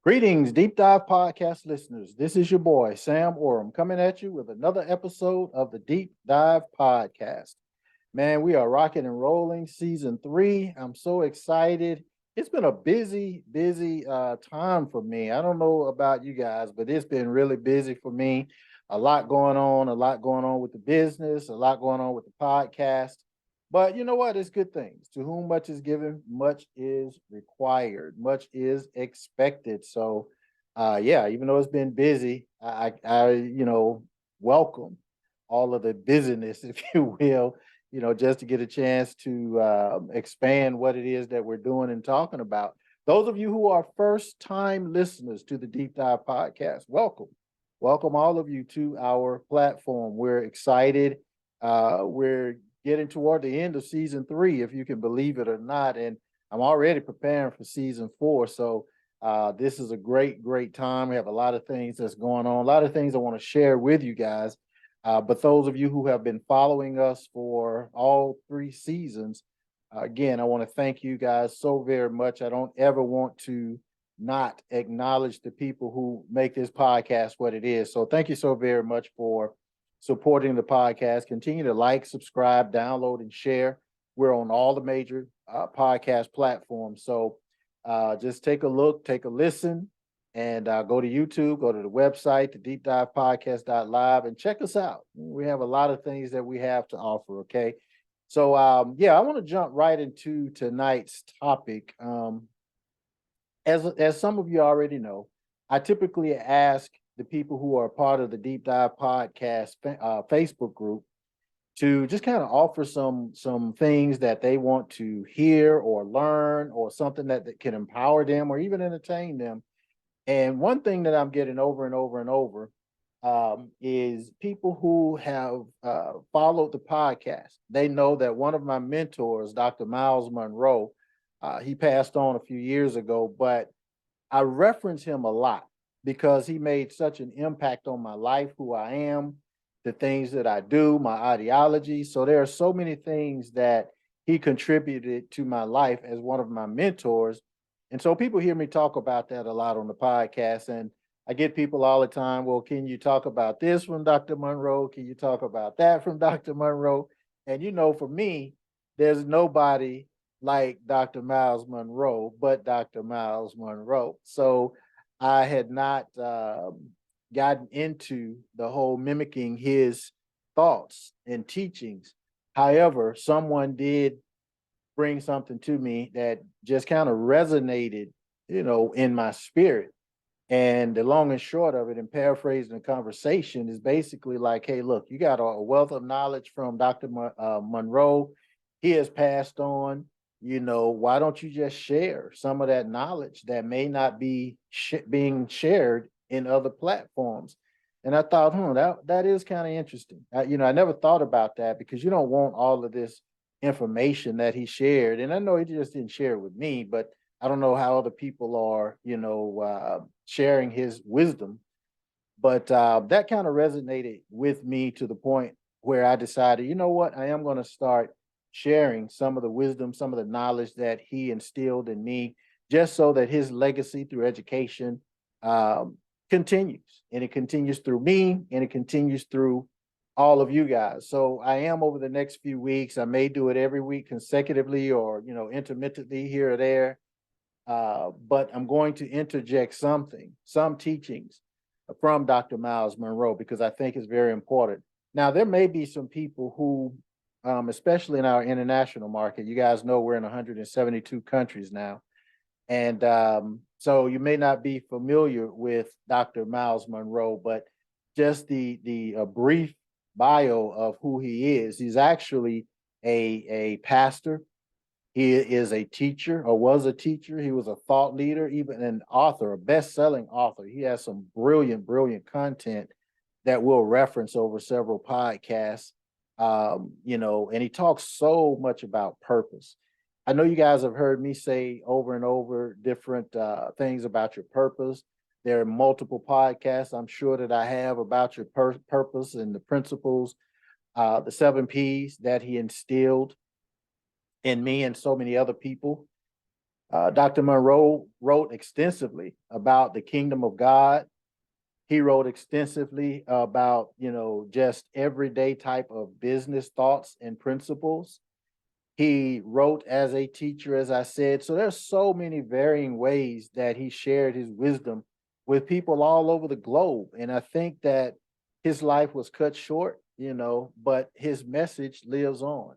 Greetings, Deep Dive Podcast listeners. This is your boy, Sam Orum, coming at you with another episode of the Deep Dive Podcast. Man, we are rocking and rolling season 3. I'm so excited. It's been a busy time for me. I don't know about you guys, but it's been really busy for me. A lot going on with the business, a lot going on with the podcast. But you know what? It's good things. To whom much is given, much is required, much is expected. So, yeah, even though it's been busy, I welcome all of the busyness, if you will, just to get a chance to expand what it is that we're doing and talking about. Those of you who are first time listeners to the Deep Dive Podcast, welcome. Welcome all of you to our platform. We're excited. We're getting toward the end of season 3, if you can believe it or not. And I'm already preparing for season 4. So this is a great time. We have a lot of things that's going on, a lot of things I want to share with you guys. But those of you who have been following us for all 3 seasons, again, I want to thank you guys so very much. I don't ever want to not acknowledge the people who make this podcast what it is. So thank you so very much for supporting the podcast. Continue to like, subscribe, download, and share. We're on all the major podcast platforms. So just take a look, take a listen, and go to YouTube, go to the website, the deepdivepodcast.live, and check us out. We have a lot of things that we have to offer, okay? So, yeah, I want to jump right into tonight's topic. As some of you already know, I typically ask the people who are part of the Deep Dive Podcast Facebook group to just kind of offer some things that they want to hear or learn, or something that can empower them or even entertain them. And one thing that I'm getting over and over and over is people who have followed the podcast. They know that one of my mentors, Dr. Myles Munroe, he passed on a few years ago, but I reference him a lot because he made such an impact on my life, who I am, the things that I do, my ideology. So there are so many things that he contributed to my life as one of my mentors. And so people hear me talk about that a lot on the podcast. And I get people all the time, well, can you talk about this from Dr. Munroe? Can you talk about that from Dr. Munroe? And, for me, there's nobody like Dr. Myles Munroe, but Dr. Myles Munroe. So I had not gotten into the whole mimicking his thoughts and teachings. However, someone did bring something to me that just kind of resonated, in my spirit. And the long and short of it, and paraphrasing the conversation, is basically like, hey, look, you got a wealth of knowledge from Dr. Munroe. He has passed on. Why don't you just share some of that knowledge that may not be being shared in other platforms? And I thought, that is kind of interesting. I never thought about that, because you don't want all of this information that he shared. And I know he just didn't share it with me, but I don't know how other people are, sharing his wisdom. But that kind of resonated with me to the point where I decided, you know what, I am going to start sharing some of the wisdom, some of the knowledge that he instilled in me, just so that his legacy through education continues. And it continues through me, and it continues through all of you guys. So I am, over the next few weeks, I may do it every week consecutively, or, intermittently here or there. But I'm going to interject some teachings from Dr. Myles Munroe, because I think it's very important. Now, there may be some people who, especially in our international market, you guys know we're in 172 countries now. And so you may not be familiar with Dr. Myles Munroe, but just the brief bio of who he is. He's actually a pastor. He is a teacher, or was a teacher. He was a thought leader, even an author, a best-selling author. He has some brilliant content that we'll reference over several podcasts. And he talks so much about purpose. I know you guys have heard me say over and over different things about your purpose. There are multiple podcasts, I'm sure, that I have about your purpose and the principles, the 7 Ps that he instilled in me and so many other people. Dr. Munroe wrote extensively about the kingdom of God. He wrote extensively about, just everyday type of business thoughts and principles. He wrote as a teacher, as I said. So there's so many varying ways that he shared his wisdom with people all over the globe. And I think that his life was cut short, but his message lives on.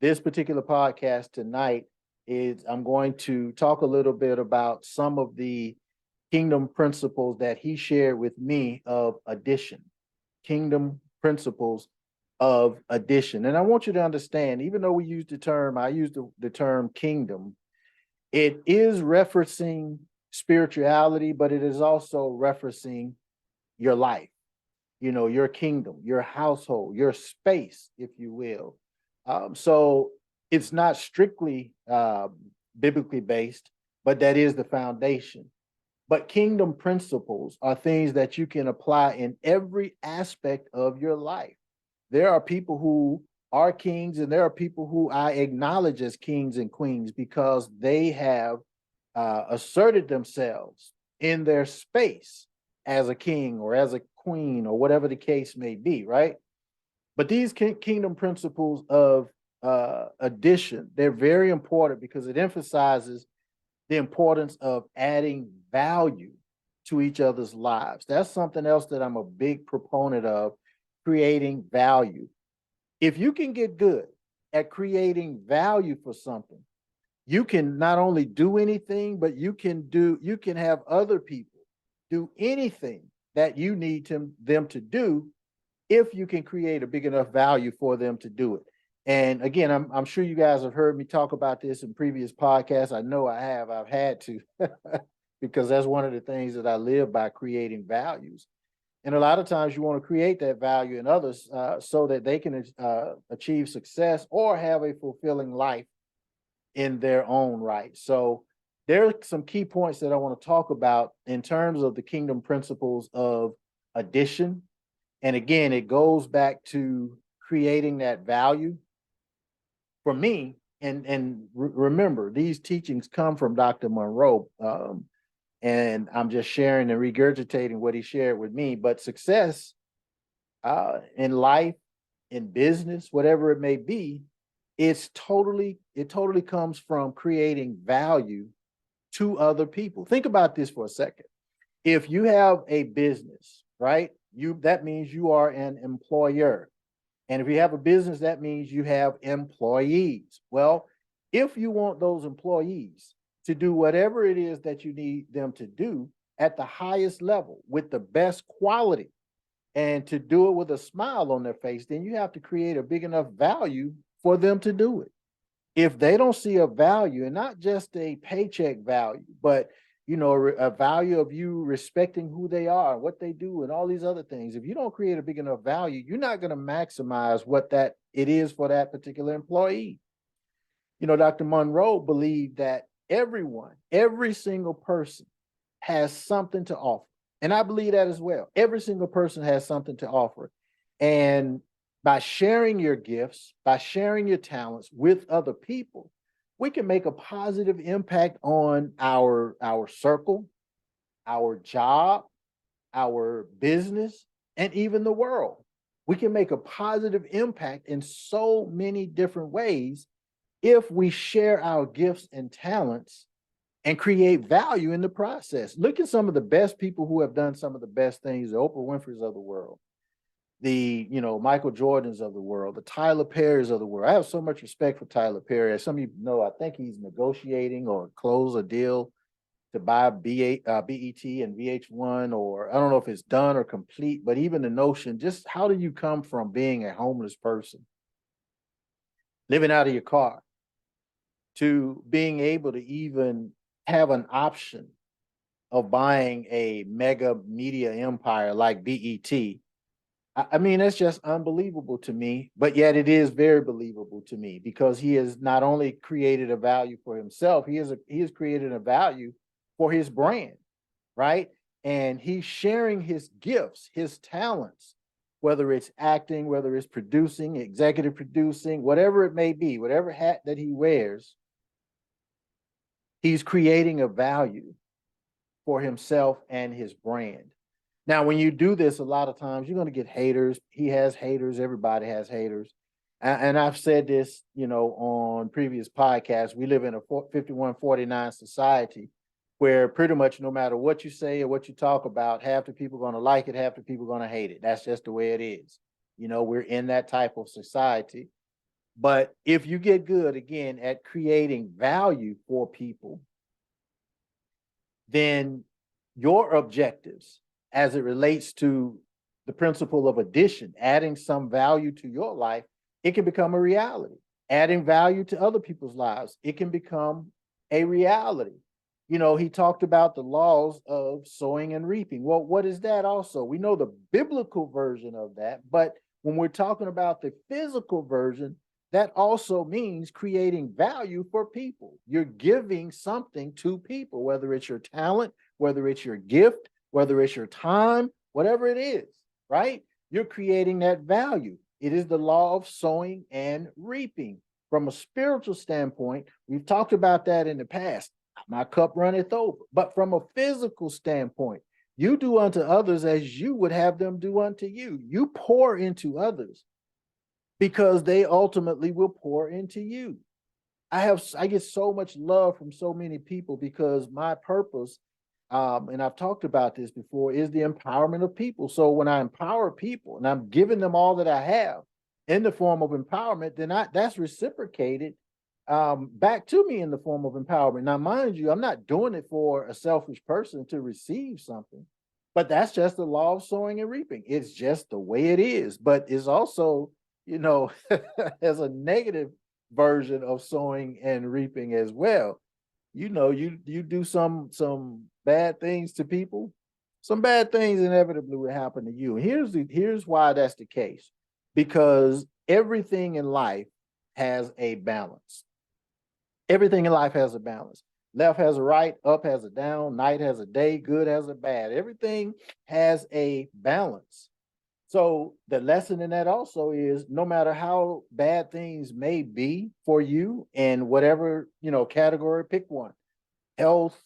This particular podcast tonight is I'm going to talk a little bit about some of the kingdom principles that he shared with me of addition, kingdom principles of addition. And I want you to understand, even though I use the term kingdom, it is referencing spirituality, but it is also referencing your life, your kingdom, your household, your space, if you will. So it's not strictly biblically based, but that is the foundation. But kingdom principles are things that you can apply in every aspect of your life. There are people who are kings, and there are people who I acknowledge as kings and queens because they have asserted themselves in their space as a king or as a queen or whatever the case may be, right? But these kingdom principles of addition, they're very important because it emphasizes the importance of adding value to each other's lives. That's something else that I'm a big proponent of, creating value. If you can get good at creating value for something, you can not only do anything, but you can have other people do anything that you need them to do if you can create a big enough value for them to do it. And again, I'm sure you guys have heard me talk about this in previous podcasts. I know I have. I've had to because that's one of the things that I live by, creating values. And a lot of times you want to create that value in others so that they can achieve success or have a fulfilling life in their own right. So there are some key points that I want to talk about in terms of the kingdom principles of addition. And again, it goes back to creating that value. For me, and remember, these teachings come from Dr. Munroe, and I'm just sharing and regurgitating what he shared with me. But success in life, in business, whatever it may be, it totally comes from creating value to other people. Think about this for a second. If you have a business, right, that means you are an employer. And if you have a business, that means you have employees. Well, if you want those employees to do whatever it is that you need them to do at the highest level with the best quality and to do it with a smile on their face, then you have to create a big enough value for them to do it. If they don't see a value, and not just a paycheck value, but a value of you respecting who they are, what they do, and all these other things. If you don't create a big enough value, you're not going to maximize what that it is for that particular employee. Dr. Munroe believed that every single person has something to offer. And I believe that as well. Every single person has something to offer. And by sharing your gifts, by sharing your talents with other people, we can make a positive impact on our circle, our job, our business, and even the world. We can make a positive impact in so many different ways if we share our gifts and talents and create value in the process. Look at some of the best people who have done some of the best things, the Oprah Winfrey's of the world, the Michael Jordans of the world, the Tyler Perry's of the world. I have so much respect for Tyler Perry. As some of you know, I think he's negotiating or close a deal to buy BET and VH1, or I don't know if it's done or complete, but even the notion, just how do you come from being a homeless person, living out of your car, to being able to even have an option of buying a mega media empire like BET? I mean, that's just unbelievable to me, but yet it is very believable to me because he has not only created a value for himself, he has created a value for his brand, right? And he's sharing his gifts, his talents, whether it's acting, whether it's producing, executive producing, whatever it may be, whatever hat that he wears, He's creating a value for himself and his brand. Now, when you do this, a lot of times you're going to get haters. He has haters. Everybody has haters. And I've said this, on previous podcasts. We live in a 51-49 society where pretty much no matter what you say or what you talk about, half the people are going to like it, half the people are going to hate it. That's just the way it is. We're in that type of society. But if you get good, again, at creating value for people, then your objectives as it relates to the principle of addition, adding some value to your life, it can become a reality. Adding value to other people's lives, it can become a reality. He talked about the laws of sowing and reaping. Well, what is that also? We know the biblical version of that, but when we're talking about the physical version, that also means creating value for people. You're giving something to people, whether it's your talent, whether it's your gift, whether it's your time, whatever it is, right? You're creating that value. It is the law of sowing and reaping. From a spiritual standpoint, we've talked about that in the past. My cup runneth over. But from a physical standpoint, you do unto others as you would have them do unto you. You pour into others because they ultimately will pour into you. I get so much love from so many people because my purpose, and I've talked about this before, is the empowerment of people. So when I empower people and I'm giving them all that I have in the form of empowerment, then that's reciprocated back to me in the form of empowerment. Now, mind you, I'm not doing it for a selfish person to receive something, but that's just the law of sowing and reaping. It's just the way it is. But it's also, as a negative version of sowing and reaping as well. You do some bad things to people, some bad things inevitably will happen to you. Here's why that's the case. Because everything in life has a balance. Everything in life has a balance. Left has a right, up has a down, night has a day, good has a bad. Everything has a balance. So the lesson in that also is no matter how bad things may be for you in whatever, category, pick one, health,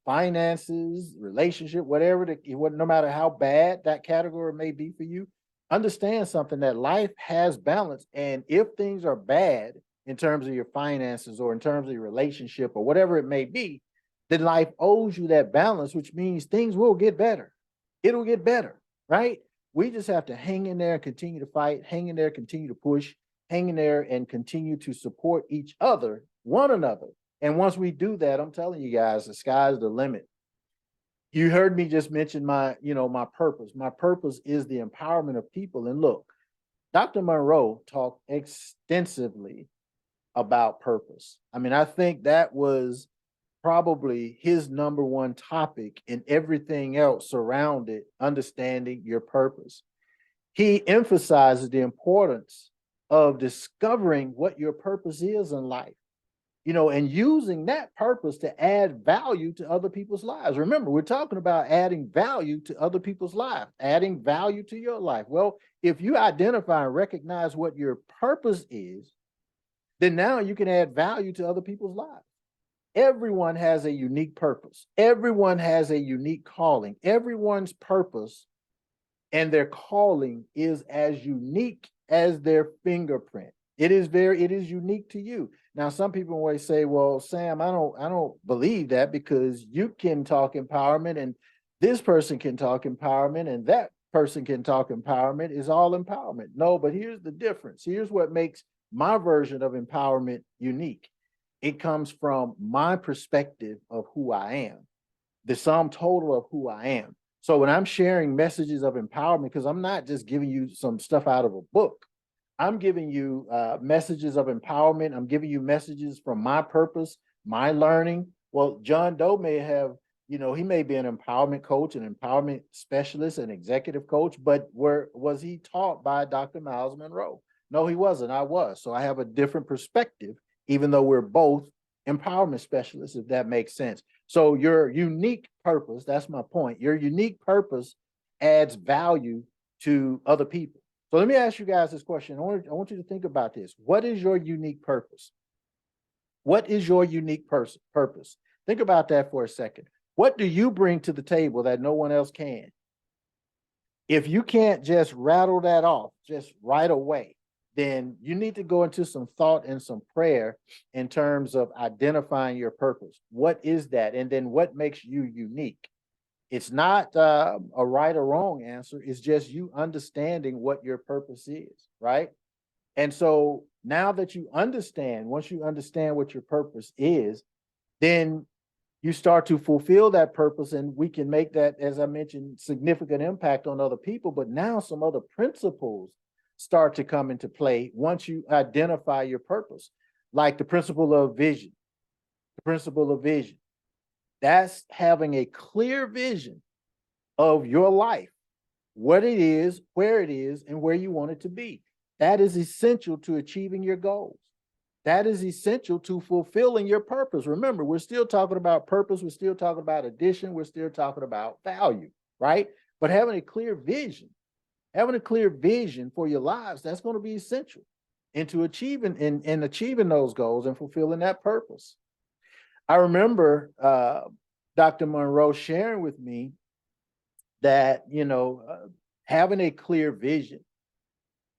finances, relationship, no matter how bad that category may be for you, understand something, that life has balance. And if things are bad in terms of your finances or in terms of your relationship or whatever it may be, then life owes you that balance, which means things will get better. It'll get better, right? We just have to hang in there and continue to fight, hang in there, continue to push, hang in there and continue to support each other, one another. And once we do that, I'm telling you guys, the sky's the limit. You heard me just mention my purpose. My purpose is the empowerment of people. And look, Dr. Munroe talked extensively about purpose. I mean, I think that was probably his number one topic, and everything else surrounded understanding your purpose. He emphasizes the importance of discovering what your purpose is in life, and using that purpose to add value to other people's lives. Remember, we're talking about adding value to other people's lives, adding value to your life. Well, if you identify and recognize what your purpose is, then now you can add value to other people's lives. Everyone has a unique purpose. Everyone has a unique calling. Everyone's purpose and their calling is as unique as their fingerprint. It is unique to you. Now, some people will say, well, Sam, I don't believe that, because you can talk empowerment and this person can talk empowerment and that person can talk empowerment. Is all empowerment. No, but here's the difference. Here's what makes my version of empowerment unique. It comes from my perspective of who I am, the sum total of who I am. So when I'm sharing messages of empowerment, because I'm not just giving you some stuff out of a book, I'm giving you messages of empowerment. I'm giving you messages from my purpose, my learning. Well, John Doe may have, he may be an empowerment coach, an empowerment specialist, an executive coach, but where was he taught by Dr. Myles Munroe? No, he wasn't. I was. So I have a different perspective, even though we're both empowerment specialists, if that makes sense. So your unique purpose, that's my point. Your unique purpose adds value to other people. So let me ask you guys this question. I want you to think about this. What is your unique purpose? What is your unique purpose? Think about that for a second. What do you bring to the table that no one else can? If you can't just rattle that off just right away, then you need to go into some thought and some prayer in terms of identifying your purpose. What is that? And then what makes you unique? It's not a right or wrong answer. It's just you understanding what your purpose is, right? And so now that you understand, once you understand what your purpose is, then you start to fulfill that purpose, and we can make that, as I mentioned, significant impact on other people. But now some other principles start to come into play once you identify your purpose, like the principle of vision. The principle of vision. That's having a clear vision of your life, what it is, where it is, and where you want it to be. That is essential to achieving your goals. That is essential to fulfilling your purpose. Remember, we're still talking about purpose. We're still talking about addition. We're still talking about value, right? But having a clear vision for your lives, that's going to be essential into achieving achieving those goals and fulfilling that purpose. I remember Dr. Munroe sharing with me that, having a clear vision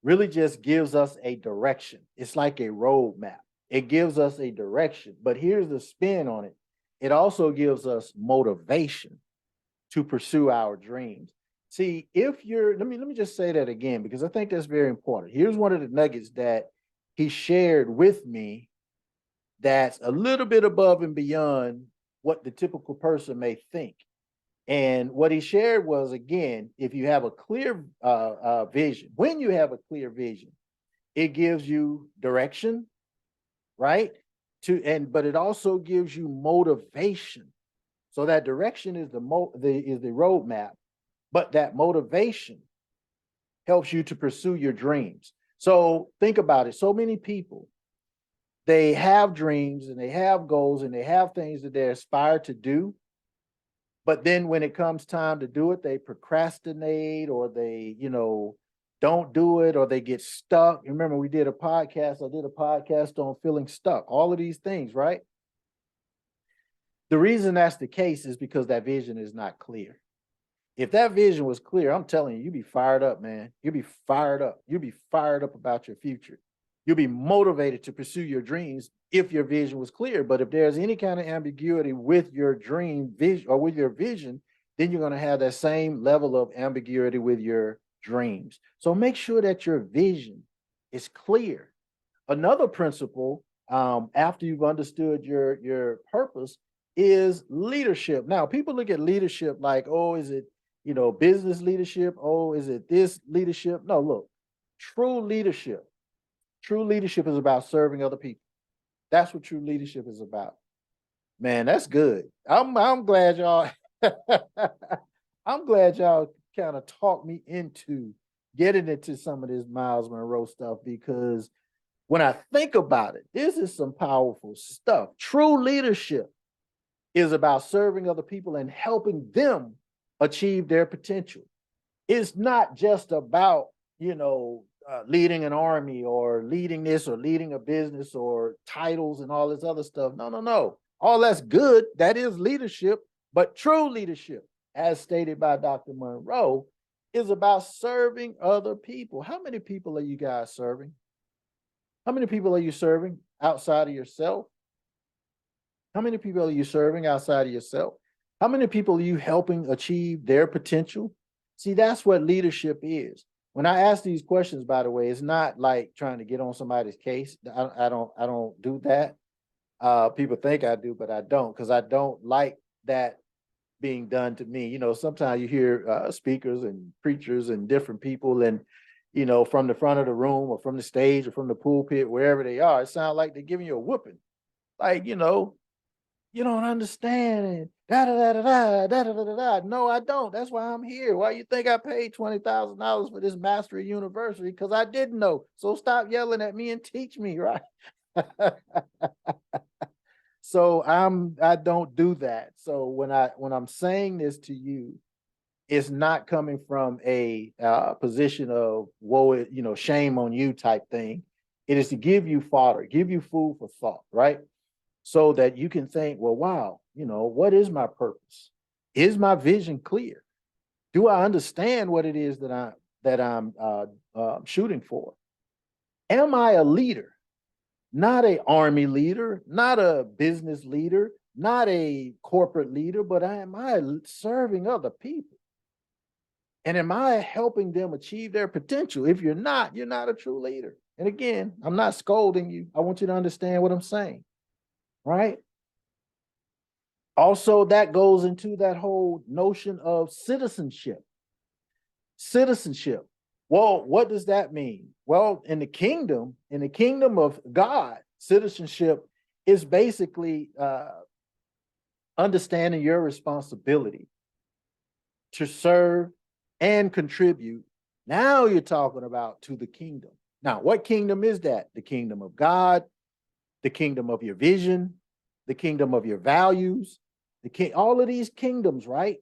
really just gives us a direction. It's like a roadmap. It gives us a direction, but here's the spin on it. It also gives us motivation to pursue our dreams. See, if you're, let me just say that again, because I think that's very important. Here's one of the nuggets that he shared with me that's a little bit above and beyond what the typical person may think. And what he shared was, again, if you have a clear vision, when you have a clear vision, it gives you direction, right? But it also gives you motivation. So that direction is the roadmap, but that motivation helps you to pursue your dreams. So think about it. So many people, they have dreams and they have goals and they have things that they aspire to do. But then when it comes time to do it, they procrastinate, or they, don't do it, or they get stuck. Remember, I did a podcast on feeling stuck, all of these things, right? The reason that's the case is because that vision is not clear. If that vision was clear, I'm telling you, you'd be fired up, man. You'd be fired up. You'd be fired up about your future. You'll be motivated to pursue your dreams if your vision was clear. But if there's any kind of ambiguity with your dream vision or with your vision, then you're going to have that same level of ambiguity with your dreams. So make sure that your vision is clear. Another principle, after you've understood your purpose, is leadership. Now, people look at leadership like, oh, is it, business leadership? Oh, is it this leadership? No, look, true leadership is about serving other people. That's what true leadership is about. Man, that's good. I'm glad y'all I'm glad y'all kind of talked me into getting into some of this Myles Munroe stuff, because when I think about it, this is some powerful stuff. True leadership is about serving other people and helping them achieve their potential. It's not just about, leading an army or leading this or leading a business or titles and all this other stuff. No. All that's good. That is leadership. But true leadership, as stated by Dr. Munroe, is about serving other people. How many people are you guys serving? How many people are you serving outside of yourself? How many people are you serving outside of yourself? How many people are you helping achieve their potential? See, that's what leadership is. When I ask these questions, by the way, it's not like trying to get on somebody's case. I don't do that. People think I do, but I don't, because I don't like that being done to me. Sometimes you hear speakers and preachers and different people, and from the front of the room or from the stage or from the pulpit, wherever they are, it sounds like they're giving you a whooping. Like, you don't understand. No, I don't. That's why I'm here. Why you think I paid $20,000 for this Mastery University? Because I didn't know. So stop yelling at me and teach me, right? So I don't do that. So when I'm saying this to you, it's not coming from a position of shame on you type thing. It is to give you fodder, give you food for thought, right? so that you can think, well, wow, what is my purpose? Is my vision clear? Do I understand what it is that I'm shooting for? Am I a leader? Not an army leader, not a business leader, not a corporate leader, but am I serving other people? And am I helping them achieve their potential? If you're not a true leader. And again, I'm not scolding you. I want you to understand what I'm saying, right? Also, that goes into that whole notion of citizenship. Citizenship. Well, what does that mean? Well, in the kingdom of God, citizenship is basically understanding your responsibility to serve and contribute. Now you're talking about to the kingdom. Now, what kingdom is that? The kingdom of God, the kingdom of your vision, the kingdom of your values, all of these kingdoms, right?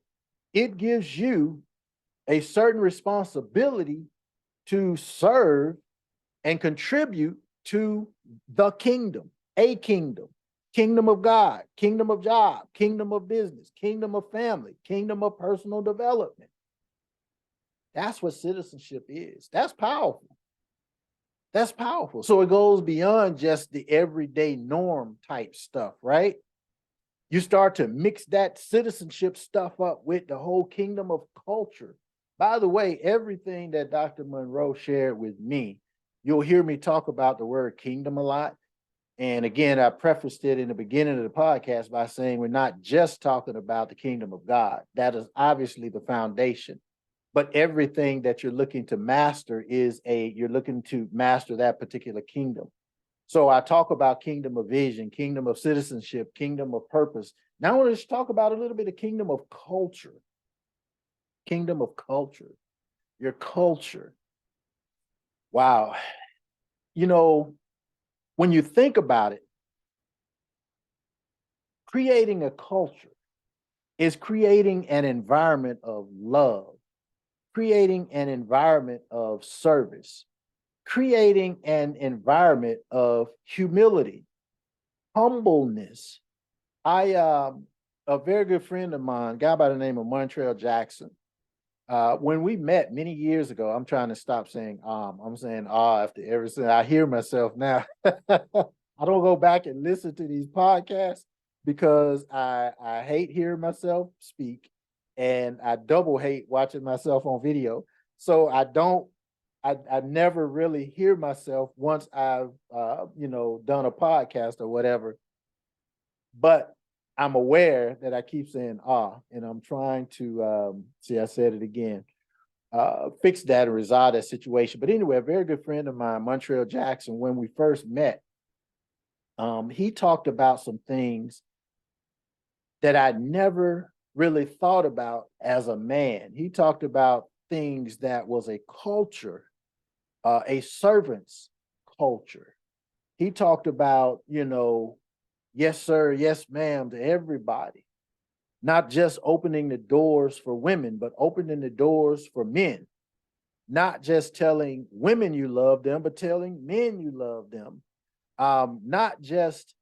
It gives you a certain responsibility to serve and contribute to the kingdom, a kingdom of God, kingdom of job, kingdom of business, kingdom of family, kingdom of personal development. That's what citizenship is. That's powerful. That's powerful. So it goes beyond just the everyday norm type stuff, right? You start to mix that citizenship stuff up with the whole kingdom of culture. By the way, everything that Dr. Munroe shared with me, you'll hear me talk about the word kingdom a lot. And again, I prefaced it in the beginning of the podcast by saying we're not just talking about the kingdom of God. That is obviously the foundation. But everything that you're looking to master you're looking to master that particular kingdom. So I talk about kingdom of vision, kingdom of citizenship, kingdom of purpose. Now I want to talk about a little bit of kingdom of culture. Kingdom of culture, your culture. Wow. When you think about it, creating a culture is creating an environment of love, creating an environment of service, creating an environment of humility, humbleness. A very good friend of mine, a guy by the name of Montreal Jackson, when we met many years ago, I'm trying to stop saying I'm saying after everything. I hear myself now. I don't go back and listen to these podcasts because I hate hearing myself speak, and I double hate watching myself on video. So I never really hear myself once I've done a podcast or whatever. But I'm aware that I keep saying and I'm trying to see, I said it again, fix that and resolve that situation. But anyway, a very good friend of mine, Montreal Jackson, when we first met, he talked about some things that I never really thought about as a man. He talked about things that was a culture, a servant's culture. He talked about, yes, sir, yes, ma'am, to everybody. Not just opening the doors for women, but opening the doors for men. Not just telling women you love them, but telling men you love them. Not just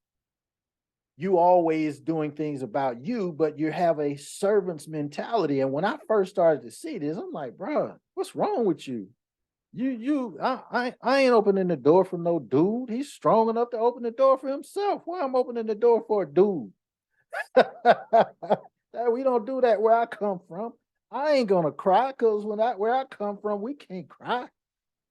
you always doing things about you, but you have a servant's mentality. And when I first started to see this, I'm like, bro, what's wrong with you? I ain't opening the door for no dude. He's strong enough to open the door for himself. Why I'm opening the door for a dude? We don't do that where I come from. I ain't gonna cry because where I come from, we can't cry.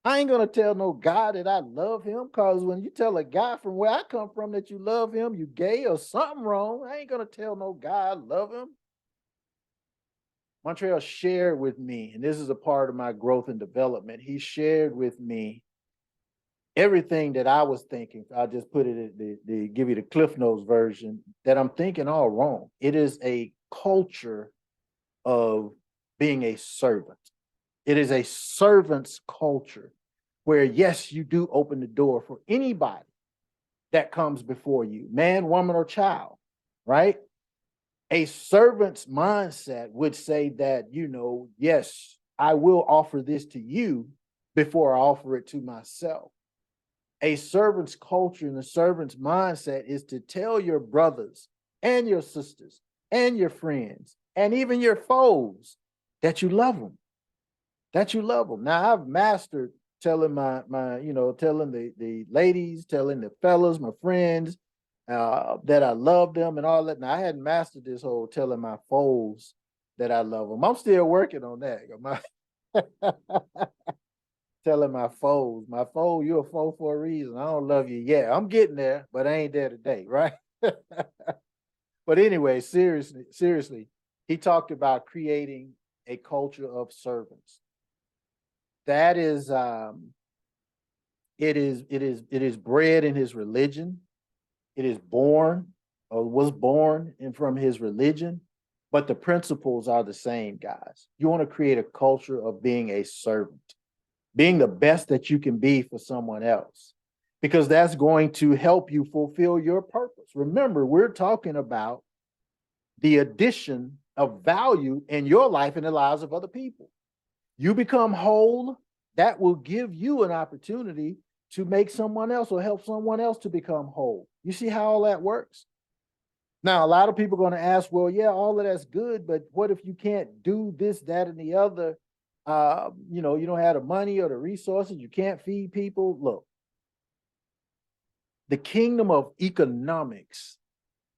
I ain't gonna tell no guy that I love him, because when you tell a guy from where I come from that you love him, you gay or something wrong. I ain't gonna tell no guy I love him. Montreal shared with me, and this is a part of my growth and development. He shared with me everything that I was thinking. I'll just put it to give you the Cliff Notes version, that I'm thinking all wrong. It is a culture of being a servant. It is a servant's culture where, yes, you do open the door for anybody that comes before you, man, woman, or child, right? A servant's mindset would say that, yes, I will offer this to you before I offer it to myself. A servant's culture and a servant's mindset is to tell your brothers and your sisters and your friends and even your foes that you love them, that you love them. Now I've mastered telling telling the ladies, telling the fellas, my friends, that I love them and all that. Now I hadn't mastered this whole telling my foes that I love them. I'm still working on that. Telling my foe, you're a foe for a reason. I don't love you yet. I'm getting there, but I ain't there today, right? But anyway, seriously, he talked about creating a culture of servants. That is, it is bred in his religion. It is born or was born in from his religion, but the principles are the same, guys. You want to create a culture of being a servant, being the best that you can be for someone else, because that's going to help you fulfill your purpose. Remember, we're talking about the addition of value in your life and the lives of other people. You become whole, that will give you an opportunity to make someone else or help someone else to become whole. You see how all that works? Now, a lot of people are going to ask, well, yeah, all of that's good, but what if you can't do this, that, and the other? You don't have the money or the resources, you can't feed people. Look, the kingdom of economics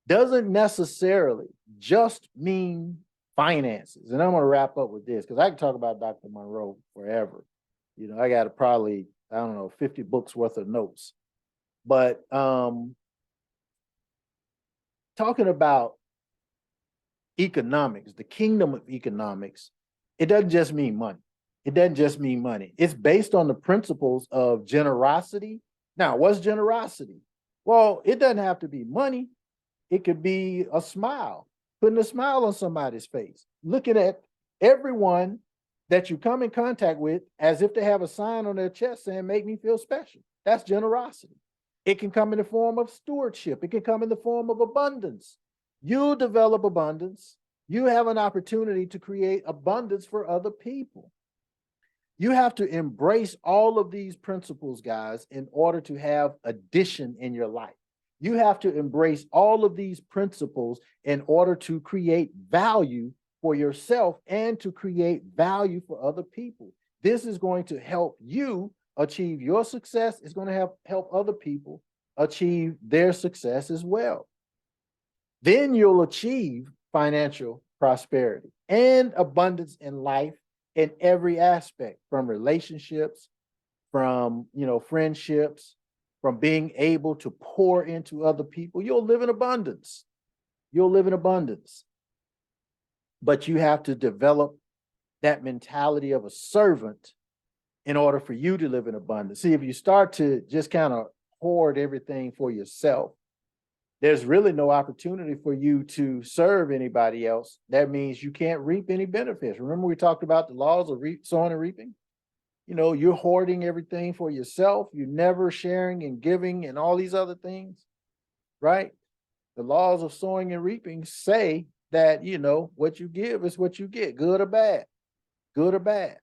doesn't necessarily just mean finances. And I'm going to wrap up with this because I can talk about Dr. Munroe forever. I got probably, 50 books worth of notes. But talking about economics, the kingdom of economics, it doesn't just mean money. It doesn't just mean money. It's based on the principles of generosity. Now, what's generosity? Well, it doesn't have to be money. It could be a smile, putting a smile on somebody's face, looking at everyone that you come in contact with as if they have a sign on their chest saying, make me feel special. That's generosity. It can come in the form of stewardship. It can come in the form of abundance. You develop abundance. You have an opportunity to create abundance for other people. You have to embrace all of these principles, guys, in order to have addition in your life. You have to embrace all of these principles in order to create value for yourself and to create value for other people. This is going to help you achieve your success. It's going to help other people achieve their success as well. Then you'll achieve financial prosperity and abundance in life in every aspect, from relationships, from friendships, from being able to pour into other people. You'll live in abundance. You'll live in abundance. But you have to develop that mentality of a servant in order for you to live in abundance. See, if you start to just kind of hoard everything for yourself, there's really no opportunity for you to serve anybody else. That means you can't reap any benefits. Remember, we talked about the laws of sowing and reaping? You're hoarding everything for yourself. You're never sharing and giving and all these other things, right? The laws of sowing and reaping say that, what you give is what you get, good or bad, good or bad.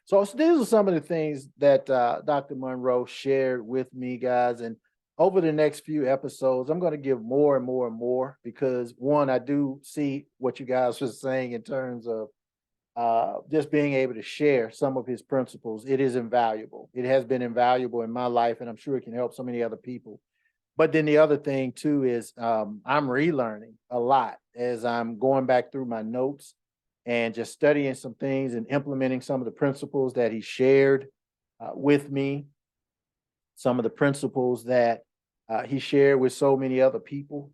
So these are some of the things that Dr. Munroe shared with me, guys. And over the next few episodes, I'm going to give more and more and more because, one, I do see what you guys were saying in terms of just being able to share some of his principles. It is invaluable. It has been invaluable in my life, and I'm sure it can help so many other people. But then the other thing, too, is I'm relearning a lot as I'm going back through my notes and just studying some things and implementing some of the principles that he shared with me, some of the principles that he shared with so many other people,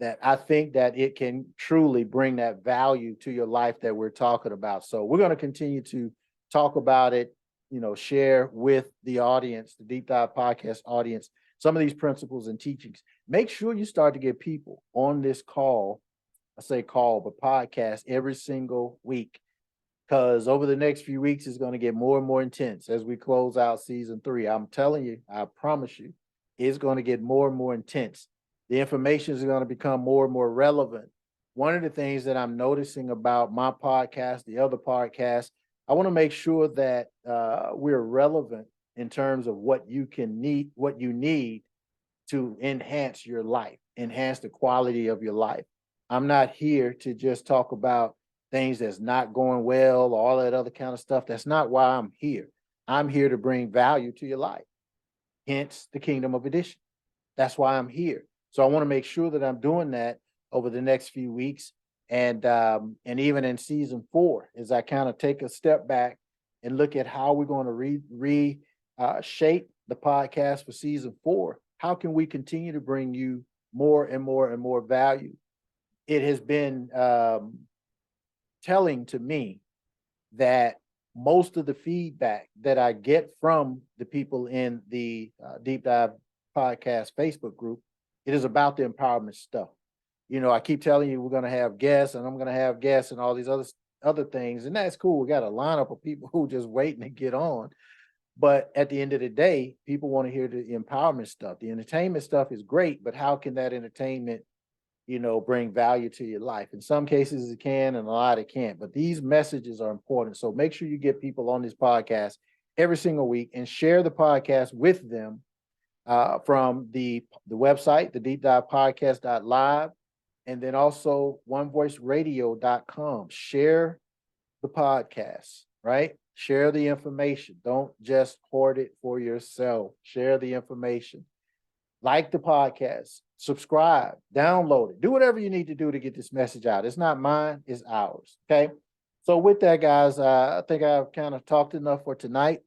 that I think that it can truly bring that value to your life that we're talking about. So we're going to continue to talk about it, share with the audience, the Deep Dive Podcast audience, some of these principles and teachings. Make sure you start to get people on this call, I say call, but podcast every single week, because over the next few weeks, it's going to get more and more intense as we close out season 3. I'm telling you, I promise you, it's going to get more and more intense. The information is going to become more and more relevant. One of the things that I'm noticing about my podcast, the other podcast, I want to make sure that we're relevant in terms of what you need to enhance your life, enhance the quality of your life. I'm not here to just talk about things that's not going well, all that other kind of stuff. That's not why I'm here. I'm here to bring value to your life, hence the Kingdom of Addition. That's why I'm here. So I want to make sure that I'm doing that over the next few weeks, and even in season 4, as I kind of take a step back and look at how we're going to shape the podcast for season 4. How can we continue to bring you more and more and more value? It has been telling to me that most of the feedback that I get from the people in the Deep Dive Podcast Facebook group, it is about the empowerment stuff. You know, I keep telling you we're going to have guests, and I'm going to have guests and all these other things, and that's cool. We got a lineup of people who just waiting to get on. But at the end of the day, people want to hear the empowerment stuff. The entertainment stuff is great, but how can that entertainment, bring value to your life? In some cases it can, and a lot it can't. But these messages are important. So make sure you get people on this podcast every single week and share the podcast with them from the website, the Deep Dive Podcast.live, and then also onevoiceradio.com. Share the podcast, right? Share the information. Don't just hoard it for yourself. Share the information. Like the podcast, subscribe, download it, do whatever you need to do to get this message out. It's not mine, it's ours. Okay. So with that, guys, I think I've kind of talked enough for tonight.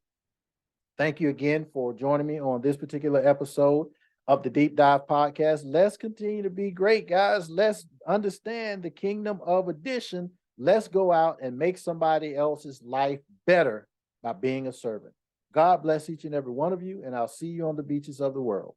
Thank you again for joining me on this particular episode of the Deep Dive Podcast. Let's continue to be great, guys. Let's understand the Kingdom of Addition. Let's go out and make somebody else's life better by being a servant. God bless each and every one of you, and I'll see you on the beaches of the world.